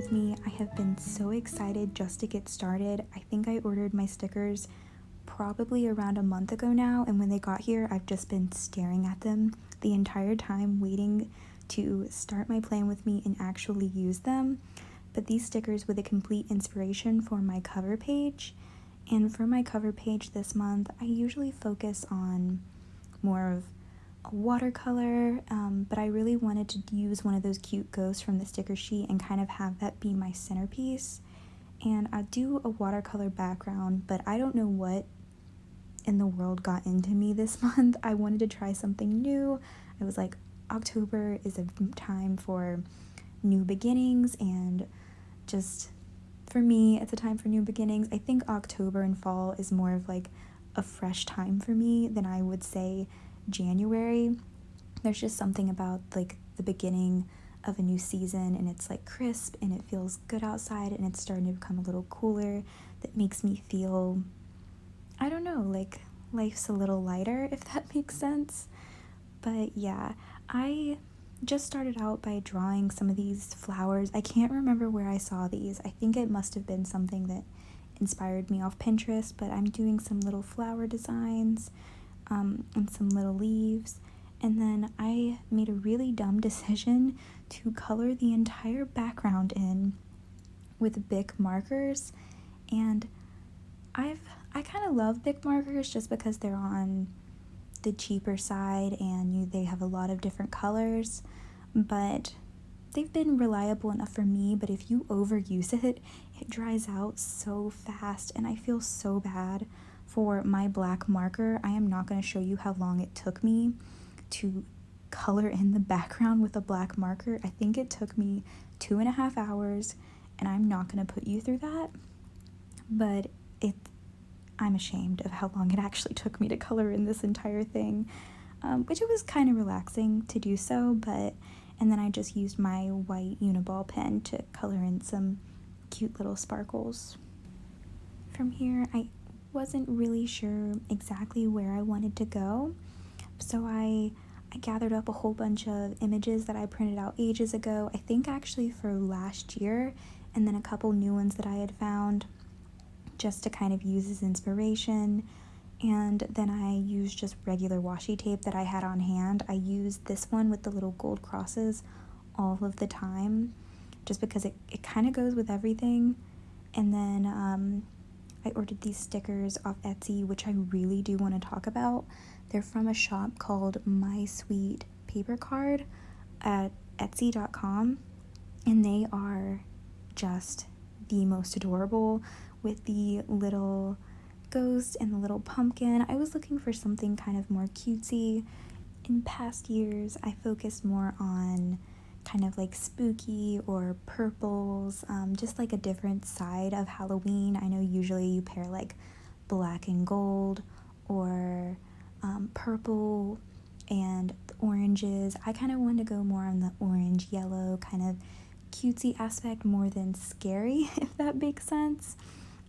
with me. I have been so excited just to get started. I think I ordered my stickers probably around a month ago now, and when they got here, I've just been staring at them the entire time, waiting to start my plan with me and actually use them. But these stickers were the complete inspiration for my cover page. And for my cover page this month, I usually focus on more of a watercolor, but I really wanted to use one of those cute ghosts from the sticker sheet and kind of have that be my centerpiece. And I do a watercolor background, but I don't know what in the world got into me this month. I wanted to try something new. I was like, October is a time for new beginnings, and just for me, it's a time for new beginnings. I think October and fall is more of like a fresh time for me than I would say January. There's just something about like the beginning of a new season, and it's like crisp and it feels good outside and it's starting to become a little cooler, that makes me feel, I don't know, like life's a little lighter, if that makes sense. But yeah, I just started out by drawing some of these flowers. I can't remember where I saw these. I think it must have been something that inspired me off Pinterest, but I'm doing some little flower designs and some little leaves. And then I made a really dumb decision to color the entire background in with Bic markers. And I kind of love Bic markers just because they're on the cheaper side and they have a lot of different colors, but they've been reliable enough for me. But if you overuse it, it dries out so fast, and I feel so bad for my black marker. I am not going to show you how long it took me to color in the background with a black marker. I think it took me 2.5 hours, and I'm not going to put you through that, but I'm ashamed of how long it actually took me to color in this entire thing, which it was kind of relaxing to do so, and then I just used my white Uniball pen to color in some cute little sparkles. From here, I wasn't really sure exactly where I wanted to go, so I gathered up a whole bunch of images that I printed out ages ago, I think actually for last year, and then a couple new ones that I had found, just to kind of use as inspiration. And then I used just regular washi tape that I had on hand. I used this one with the little gold crosses all of the time, just because it kind of goes with everything. And then I ordered these stickers off Etsy, which I really do want to talk about. They're from a shop called My Sweet Paper Card at Etsy.com, and they are just the most adorable, with the little ghost and the little pumpkin. I was looking for something kind of more cutesy. In past years, I focused more on kind of like spooky or purples, just like a different side of Halloween. I know usually you pair like black and gold, or purple and oranges. I kind of wanted to go more on the orange yellow kind of cutesy aspect more than scary, if that makes sense.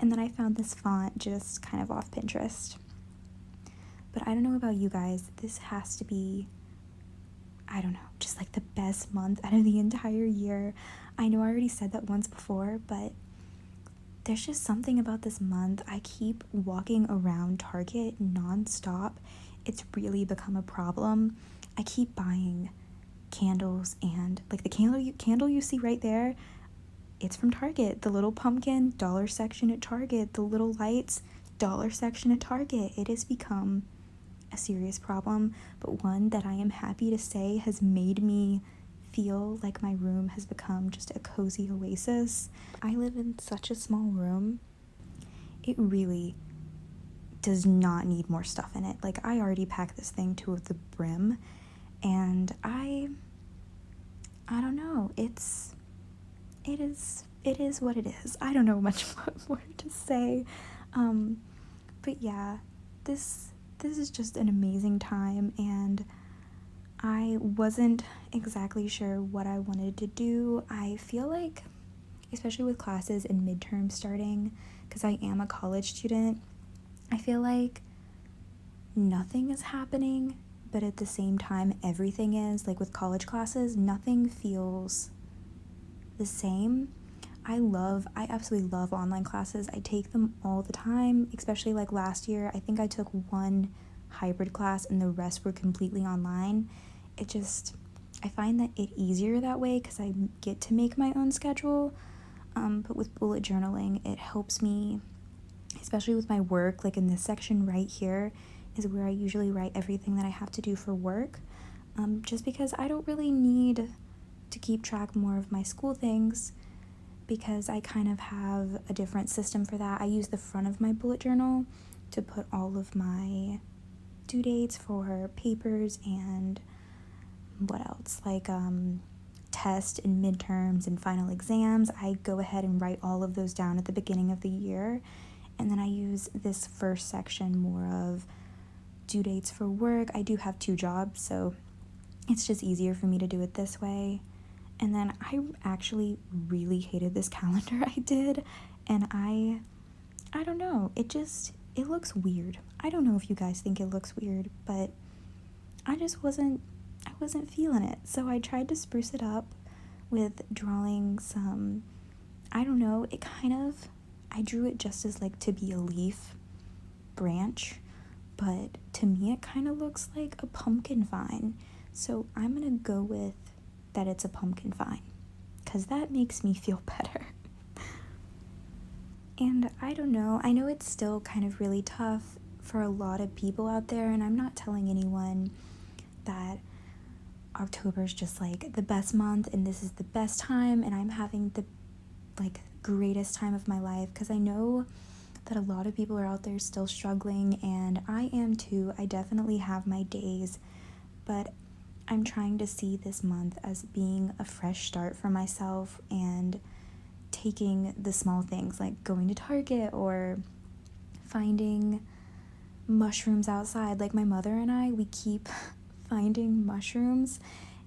And then I found this font just kind of off Pinterest. But I don't know about you guys, this has to be, I don't know, just like the best month out of the entire year. I know I already said that once before, but there's just something about this month. I keep walking around Target nonstop. It's really become a problem. I keep buying candles, and like the candle you see right there, it's from Target. The little pumpkin, dollar section at Target. The little lights, dollar section at Target. It has become a serious problem, but one that I am happy to say has made me feel like my room has become just a cozy oasis. I live in such a small room. It really does not need more stuff in it. Like, I already packed this thing to the brim, and I don't know. It is what it is. I don't know much more to say. But yeah, this is just an amazing time, and I wasn't exactly sure what I wanted to do. I feel like, especially with classes and midterms starting, because I am a college student, I feel like nothing is happening, but at the same time everything is. Like with college classes, nothing feels the same. I absolutely love online classes. I take them all the time, especially like last year. I think I took one hybrid class and the rest were completely online. I find that it easier that way because I get to make my own schedule. But with bullet journaling, it helps me, especially with my work. Like in this section right here is where I usually write everything that I have to do for work. Just because I don't really need to keep track more of my school things, because I kind of have a different system for that. I use the front of my bullet journal to put all of my due dates for papers and what else, like tests and midterms and final exams. I go ahead and write all of those down at the beginning of the year, and then I use this first section more of due dates for work. I do have 2 jobs, so it's just easier for me to do it this way. And then I actually really hated this calendar I did, and I don't know, it looks weird. I don't know if you guys think it looks weird, but I wasn't feeling it. So I tried to spruce it up with drawing some, I don't know, I drew it just as like to be a leaf branch, but to me it kind of looks like a pumpkin vine. So I'm gonna go with that it's a pumpkin vine, because that makes me feel better. And I don't know, I know it's still kind of really tough for a lot of people out there, and I'm not telling anyone that October is just like the best month and this is the best time and I'm having the like greatest time of my life, because I know that a lot of people are out there still struggling, and I am too. I definitely have my days, but I'm trying to see this month as being a fresh start for myself and taking the small things like going to Target or finding mushrooms outside. Like my mother and I, we keep finding mushrooms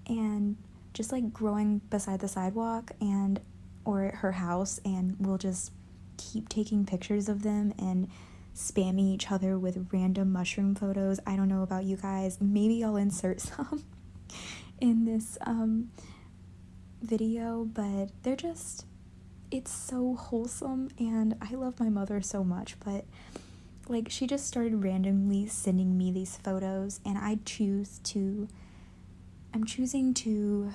and just like growing beside the sidewalk and or at her house, and we'll just keep taking pictures of them and spamming each other with random mushroom photos. I don't know about you guys, maybe I'll insert some in this video, but it's so wholesome, and I love my mother so much, but like she just started randomly sending me these photos, and I'm choosing to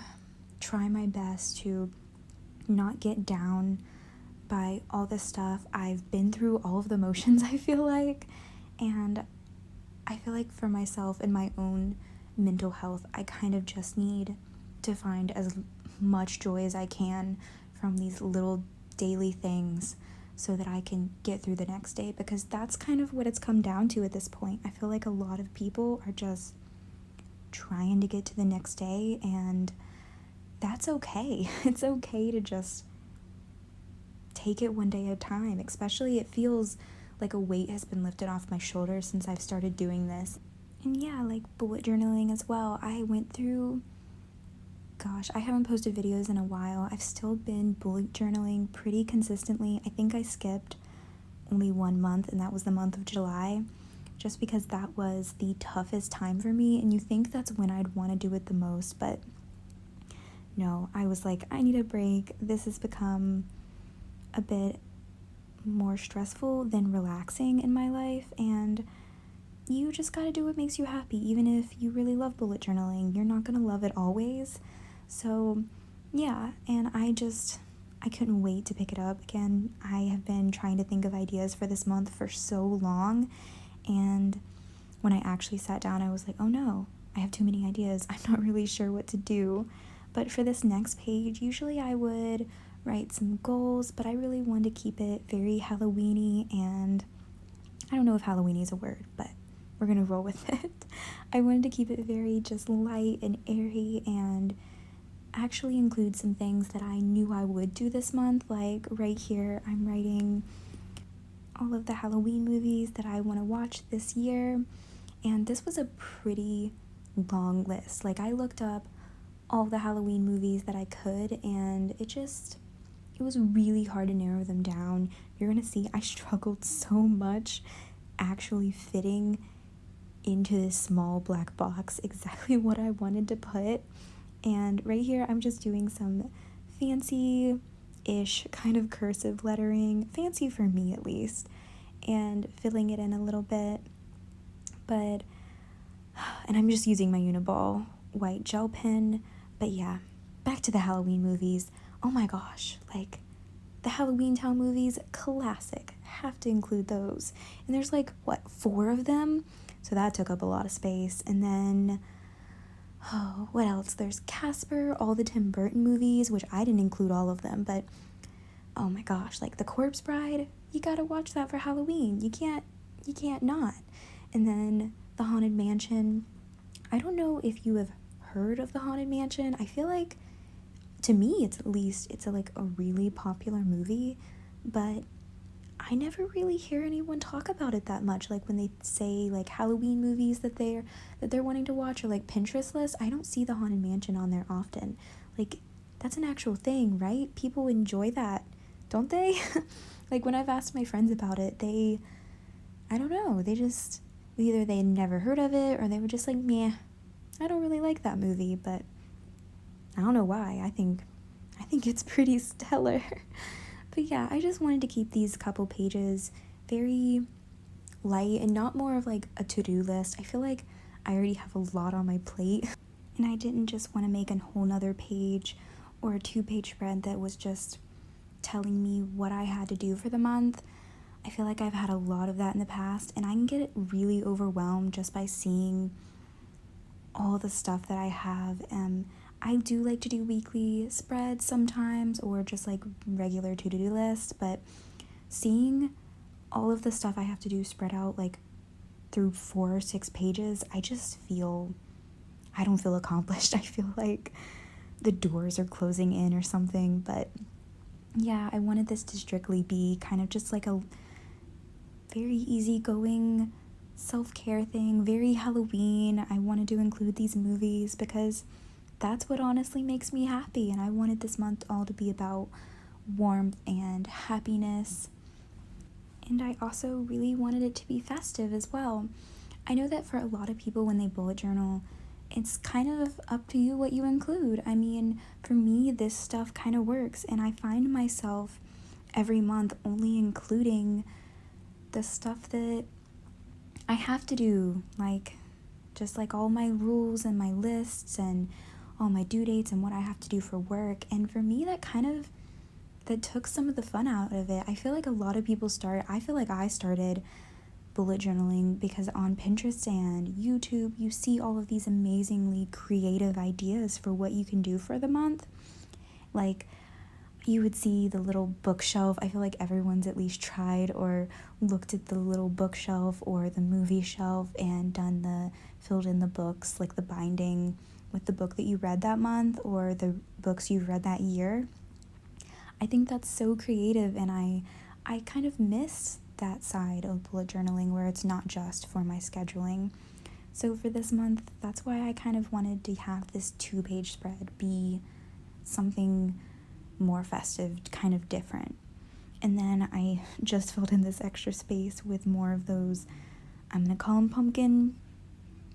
try my best to not get down by all this stuff. I've been through all of the motions, I feel like, and I feel like for myself and my own mental health, I kind of just need to find as much joy as I can from these little daily things so that I can get through the next day, because that's kind of what it's come down to at this point. I feel like a lot of people are just trying to get to the next day, and that's okay. It's okay to just take it one day at a time, especially it feels like a weight has been lifted off my shoulders since I've started doing this. And yeah, like bullet journaling as well. I went through, gosh, I haven't posted videos in a while. I've still been bullet journaling pretty consistently. I think I skipped only 1 month, and that was the month of July, just because that was the toughest time for me, and you think that's when I'd want to do it the most, but no, I was like, I need a break. This has become a bit more stressful than relaxing in my life, and you just gotta do what makes you happy. Even if you really love bullet journaling, you're not gonna love it always. So yeah, and I couldn't wait to pick it up again. I have been trying to think of ideas for this month for so long, and when I actually sat down, I was like, oh no, I have too many ideas. I'm not really sure what to do. But for this next page, usually I would write some goals, but I really wanted to keep it very Halloween-y, and I don't know if Halloween is a word, but we're gonna roll with it. I wanted to keep it very just light and airy, and actually include some things that I knew I would do this month. Like right here, I'm writing all of the Halloween movies that I want to watch this year, and this was a pretty long list. Like I looked up all the Halloween movies that I could, and it was really hard to narrow them down. You're gonna see I struggled so much actually fitting into this small black box exactly what I wanted to put. And right here I'm just doing some fancy ish kind of cursive lettering, fancy for me at least, and filling it in a little bit. But, and I'm just using my Uniball white gel pen. But yeah, back to the Halloween movies. Oh my gosh, like the Halloween Town movies, classic. Have to include those. And there's like, what, 4 of them? So that took up a lot of space. And then, oh, what else? There's Casper, all the Tim Burton movies, which I didn't include all of them, but oh my gosh, like The Corpse Bride, you gotta watch that for Halloween. You can't not. And then The Haunted Mansion. I don't know if you have heard of The Haunted Mansion. I feel like, to me, it's a really popular movie, but I never really hear anyone talk about it that much. Like when they say like Halloween movies that they're wanting to watch, or like Pinterest lists, I don't see The Haunted Mansion on there often. Like that's an actual thing, right? People enjoy that, don't they? Like when I've asked my friends about it, I don't know, either they had never heard of it or they were just like, meh, I don't really like that movie, but I don't know why. I think it's pretty stellar. But yeah, I just wanted to keep these couple pages very light and not more of like a to-do list. I feel like I already have a lot on my plate, and I didn't just want to make a whole nother page or a 2-page spread that was just telling me what I had to do for the month. I feel like I've had a lot of that in the past, and I can get really overwhelmed just by seeing all the stuff that I have. I do like to do weekly spreads sometimes, or just like regular to-do lists, but seeing all of the stuff I have to do spread out like through 4 or 6 pages, I don't feel accomplished. I feel like the doors are closing in or something. But yeah, I wanted this to strictly be kind of just like a very easygoing self-care thing, very Halloween. I wanted to include these movies because that's what honestly makes me happy, and I wanted this month all to be about warmth and happiness. And I also really wanted it to be festive as well. I know that for a lot of people when they bullet journal, it's kind of up to you what you include. I mean, for me, this stuff kind of works, and I find myself every month only including the stuff that I have to do, like just like all my rules and my lists and all my due dates and what I have to do for work. And for me, that took some of the fun out of it. I feel like a lot of people I feel like I started bullet journaling because on Pinterest and YouTube, you see all of these amazingly creative ideas for what you can do for the month. Like, you would see the little bookshelf. I feel like everyone's at least tried or looked at the little bookshelf or the movie shelf and filled in the books, like the binding with the book that you read that month or the books you've read that year. I think that's so creative, and I kind of miss that side of bullet journaling where it's not just for my scheduling. So for this month, that's why I kind of wanted to have this 2-page spread be something more festive, kind of different. And then I just filled in this extra space with more of those, I'm gonna call them pumpkin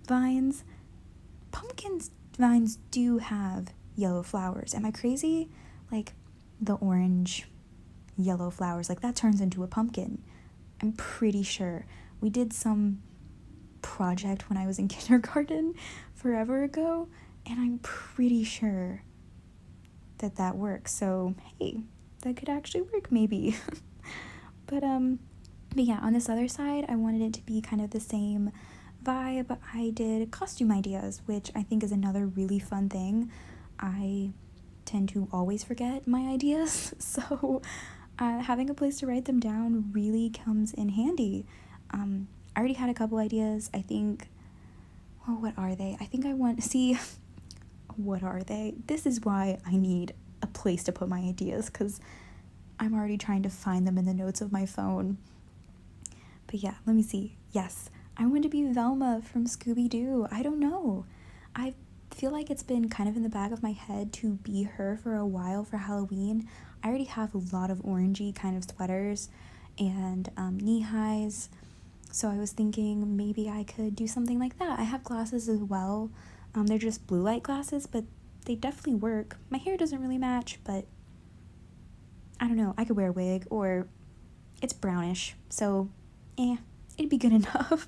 vines. Pumpkin vines do have yellow flowers. Am I crazy? Like the orange yellow flowers, like that turns into a pumpkin. I'm pretty sure. We did some project when I was in kindergarten forever ago, and I'm pretty sure that works. So hey, that could actually work maybe. but yeah, on this other side, I wanted it to be kind of the same vibe. I did costume ideas, which I think is another really fun thing. I tend to always forget my ideas, so having a place to write them down really comes in handy. I already had a couple ideas. I think, what are they? I think I want to see what are they? This is why I need a place to put my ideas, because I'm already trying to find them in the notes of my phone. But yeah, let me see. Yes, I want to be Velma from Scooby-Doo. I don't know. I feel like it's been kind of in the back of my head to be her for a while for Halloween. I already have a lot of orangey kind of sweaters and knee-highs, so I was thinking maybe I could do something like that. I have glasses as well. They're just blue light glasses, but they definitely work. My hair doesn't really match, but I don't know, I could wear a wig, or it's brownish, so it'd be good enough.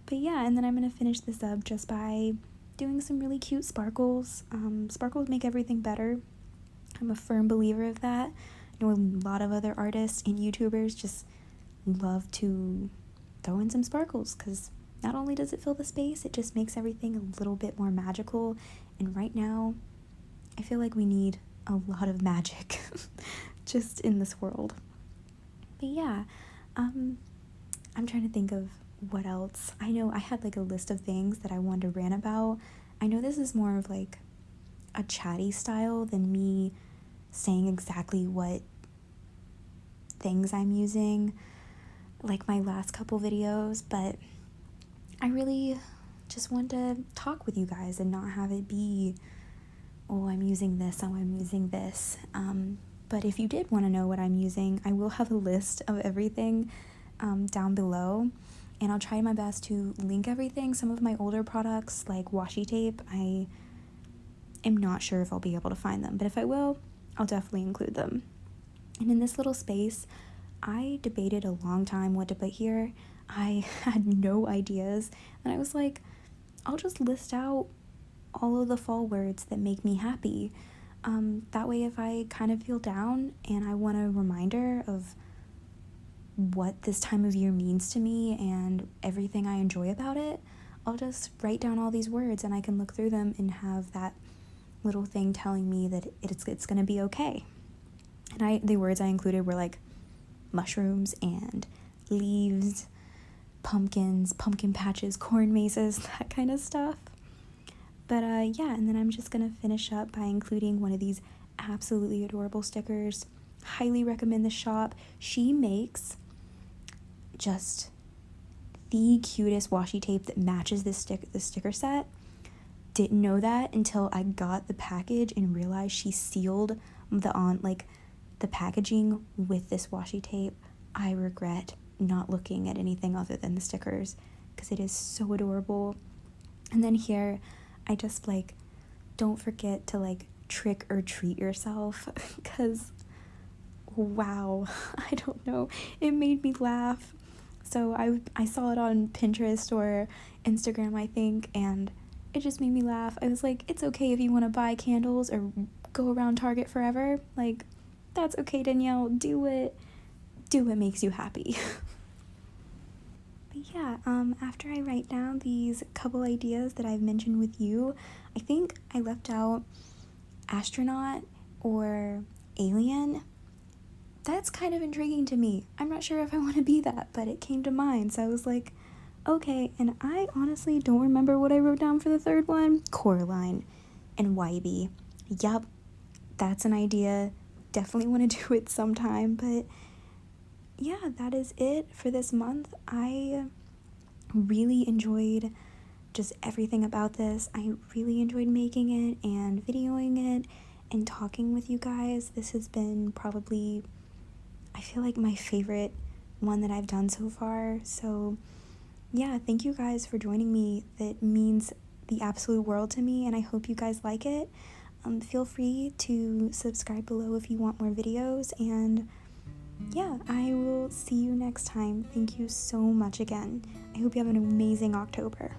But yeah, and then I'm gonna finish this up just by doing some really cute sparkles. Sparkles make everything better. I'm a firm believer of that. I know a lot of other artists and YouTubers just love to throw in some sparkles because not only does it fill the space, it just makes everything a little bit more magical. And right now, I feel like we need a lot of magic just in this world. But yeah, I'm trying to think of what else. I know I had like a list of things that I wanted to rant about. I know this is more of like a chatty style than me saying exactly what things I'm using like my last couple videos, but I really just want to talk with you guys and not have it be, oh, I'm using this, oh, I'm using this. But if you did want to know what I'm using, I will have a list of everything down below, and I'll try my best to link everything. Some of my older products like washi tape, I am not sure if I'll be able to find them, but if I will, I'll definitely include them. And in this little space, I debated a long time what to put here. I had no ideas, and I was like, I'll just list out all of the fall words that make me happy. That way, if I kind of feel down and I want a reminder of what this time of year means to me and everything I enjoy about it, I'll just write down all these words and I can look through them and have that little thing telling me that it's gonna be okay. And the words I included were like mushrooms and leaves, pumpkins, pumpkin patches, corn mazes, that kind of stuff. But yeah, and then I'm just gonna finish up by including one of these absolutely adorable stickers. Highly recommend the shop. She makes just the cutest washi tape that matches the sticker set. Didn't know that until I got the package and realized she sealed the packaging with this washi tape. I regret not looking at anything other than the stickers because it is so adorable. And then here, I just like, don't forget to like trick or treat yourself because wow, I don't know, it made me laugh. So I saw it on Pinterest or Instagram, I think, and it just made me laugh. I was like, it's okay if you want to buy candles or go around Target forever. Like, that's okay, Danielle. Do what makes you happy. But yeah, after I write down these couple ideas that I've mentioned with you, I think I left out astronaut or alien. That's kind of intriguing to me. I'm not sure if I want to be that, but it came to mind. So I was like, okay, and I honestly don't remember what I wrote down for the third one. Coraline and Wybie. Yup, that's an idea. Definitely want to do it sometime, but yeah, that is it for this month. I really enjoyed just everything about this. I really enjoyed making it and videoing it and talking with you guys. This has been probably, I feel like, my favorite one that I've done so far. So yeah, thank you guys for joining me. That means the absolute world to me, and I hope you guys like it. Feel free to subscribe below if you want more videos, and yeah, I will see you next time. Thank you so much again. I hope you have an amazing October.